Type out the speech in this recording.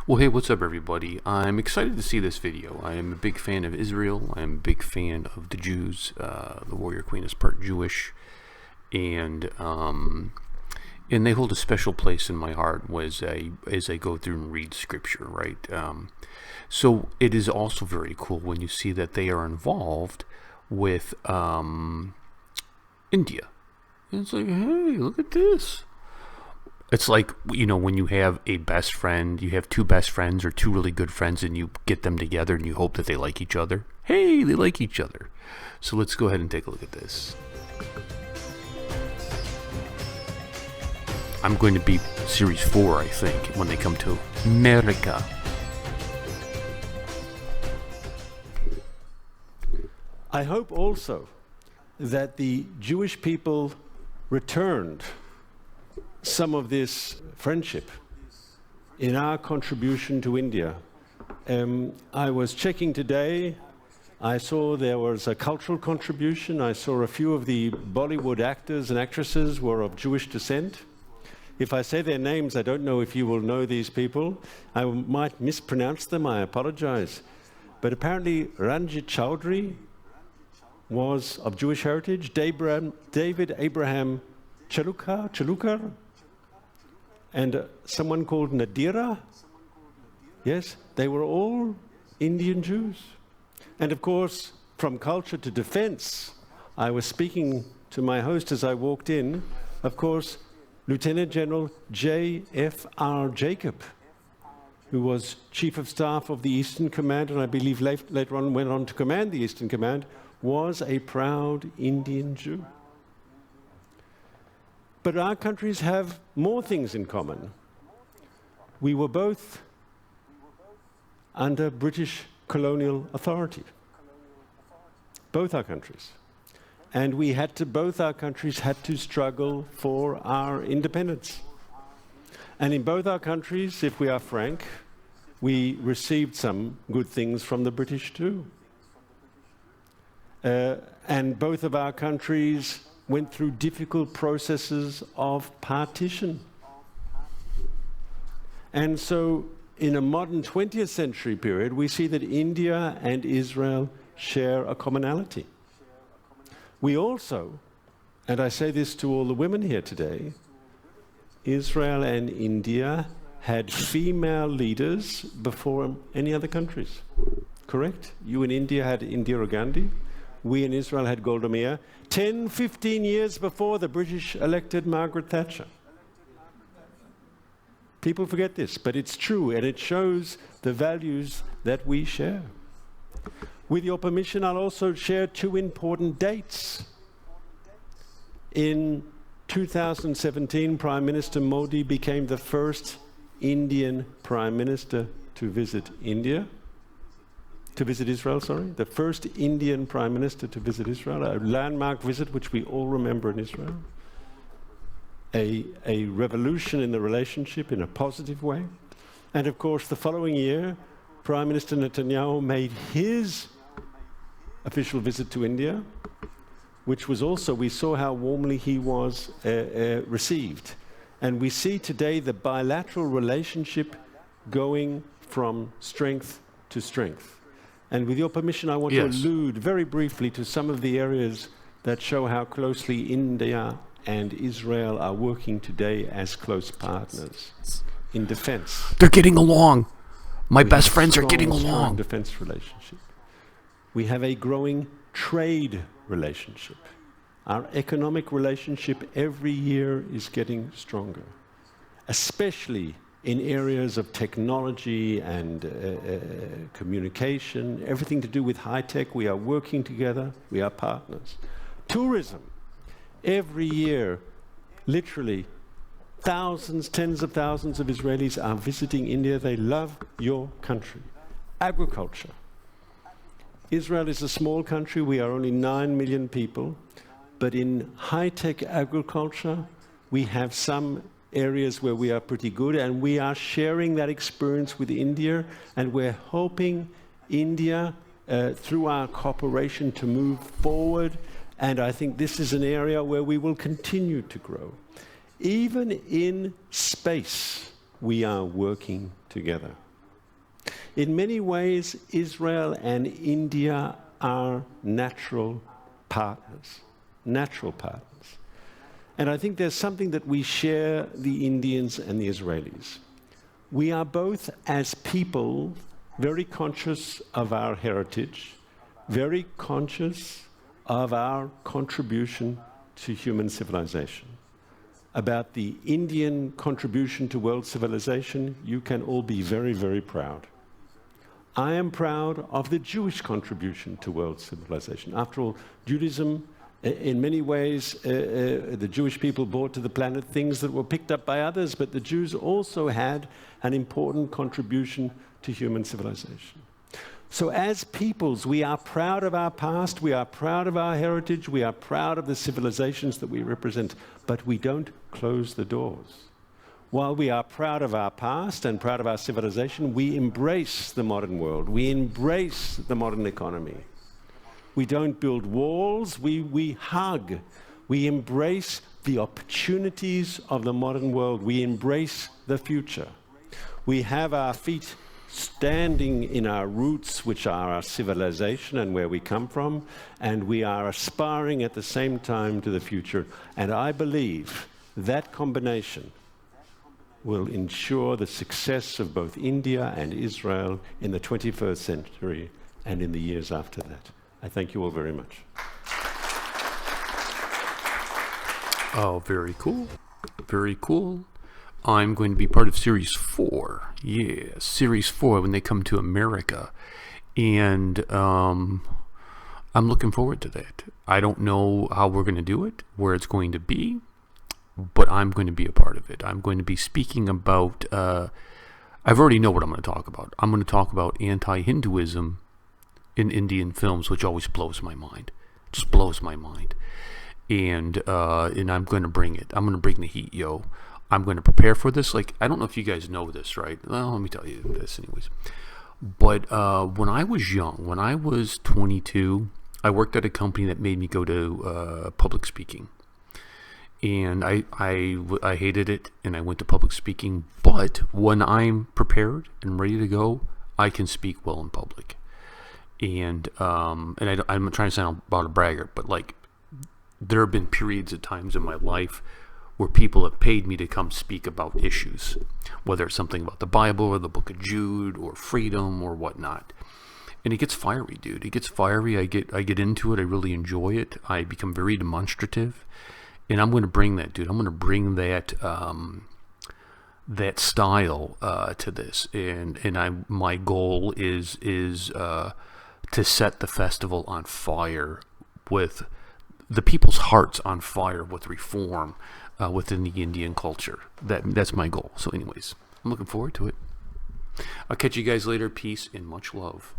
Well, hey, what's up, everybody? I'm excited to see this video. I am a big fan of Israel. I'm a big fan of the Jews. The Warrior Queen is part Jewish, and they hold a special place in my heart as I go through and read Scripture, right? So it is also very cool when you see that they are involved with India. And it's like, hey, look at this. It's like, you know, when you have a best friend, you have two best friends or two really good friends, and you get them together and you hope that they like each other. Hey, they like each other. So let's go ahead and take a look at this. I'm going to be Series 4, I think, when they come to America. I hope also that the Jewish people returned some of this friendship in our contribution to India. I was checking today, I saw there was a cultural contribution. I saw a few of the Bollywood actors and actresses were of Jewish descent. If I say their names, I don't know if you will know these people. I might mispronounce them, I apologize. But apparently Ranjit Chowdhury was of Jewish heritage, David Abraham Chalukar, and someone called Nadira. Yes, they were all Indian Jews. And of course, from culture to defense, I was speaking to my host as I walked in, of course, Lieutenant General J.F.R. Jacob, who was Chief of Staff of the Eastern Command, and I believe later on went on to command the Eastern Command, was a proud Indian Jew. But our countries have more things in common. We were both under British colonial authority, both our countries. And both our countries had to struggle for our independence. And in both our countries, if we are frank, we received some good things from the British too. And both of our countries went through difficult processes of partition. And so in a modern 20th century period, we see that India and Israel share a commonality. We also, and I say this to all the women here today, Israel and India had female leaders before any other countries. Correct? You in India had Indira Gandhi. We in Israel had Golda Meir. 10, 15 years before the British elected Margaret Thatcher. People forget this, but it's true, and it shows the values that we share. With your permission, I'll also share two important dates. In 2017, Prime Minister Modi became the first Indian Prime Minister to visit Israel, the first Indian Prime Minister to visit Israel, a landmark visit which we all remember in Israel. A revolution in the relationship in a positive way. And of course, the following year, Prime Minister Netanyahu made his official visit to India, which was also, we saw how warmly he was received. And we see today the bilateral relationship going from strength to strength. And with your permission, I want to allude very briefly to some of the areas that show how closely India and Israel are working today as close partners in defense. They're getting along. My best friends are getting along. Defense relationship. We have a growing trade relationship. Our economic relationship every year is getting stronger, especially in areas of technology and communication, everything to do with high tech. We are working together, we are partners. Tourism, every year, literally thousands, tens of thousands of Israelis are visiting India. They love your country. Agriculture. Israel is a small country, we are only 9 million people, but in high-tech agriculture, we have some areas where we are pretty good, and we are sharing that experience with India, and we're hoping India, through our cooperation, to move forward, and I think this is an area where we will continue to grow. Even in space, we are working together. In many ways, Israel and India are natural partners. Natural partners. And I think there's something that we share, the Indians and the Israelis. We are both, as people, very conscious of our heritage, very conscious of our contribution to human civilization. About the Indian contribution to world civilization, you can all be very, very proud. I am proud of the Jewish contribution to world civilization. After all, Judaism, in many ways, the Jewish people brought to the planet things that were picked up by others, but the Jews also had an important contribution to human civilization. So as peoples, we are proud of our past, we are proud of our heritage, we are proud of the civilizations that we represent, but we don't close the doors. While we are proud of our past and proud of our civilization, we embrace the modern world, we embrace the modern economy. We don't build walls, we hug. We embrace the opportunities of the modern world. We embrace the future. We have our feet standing in our roots, which are our civilization and where we come from, and we are aspiring at the same time to the future. And I believe that combination will ensure the success of both India and Israel in the 21st century and in the years after that. I thank you all very much. Oh, very cool. Very cool. I'm going to be part of Series 4. Yeah, Series 4 when they come to America. And I'm looking forward to that. I don't know how we're going to do it, where it's going to be, but I'm going to be a part of it. I'm going to be speaking about, I've already know what I'm going to talk about. I'm going to talk about anti-Hinduism in Indian films, which always blows my mind. Just blows my mind. And I'm going to bring it. I'm going to bring the heat, yo. I'm going to prepare for this. Like, I don't know if you guys know this, right? Well, let me tell you this anyways. But when I was young, when I was 22, I worked at a company that made me go to public speaking. And I hated it, and I went to public speaking. But when I'm prepared and ready to go, I can speak well in public. And I'm not trying to sound about a braggart, but like there have been periods of times in my life where people have paid me to come speak about issues, whether it's something about the Bible or the Book of Jude or freedom or whatnot. And it gets fiery, dude. It gets fiery. I get into it. I really enjoy it. I become very demonstrative, and I'm going to bring that, dude. I'm going to bring that that style to this, and my goal is to set the festival on fire, with the people's hearts on fire with reform within the Indian culture. That's my goal. So anyways, I'm looking forward to it. I'll catch you guys later. Peace and much love.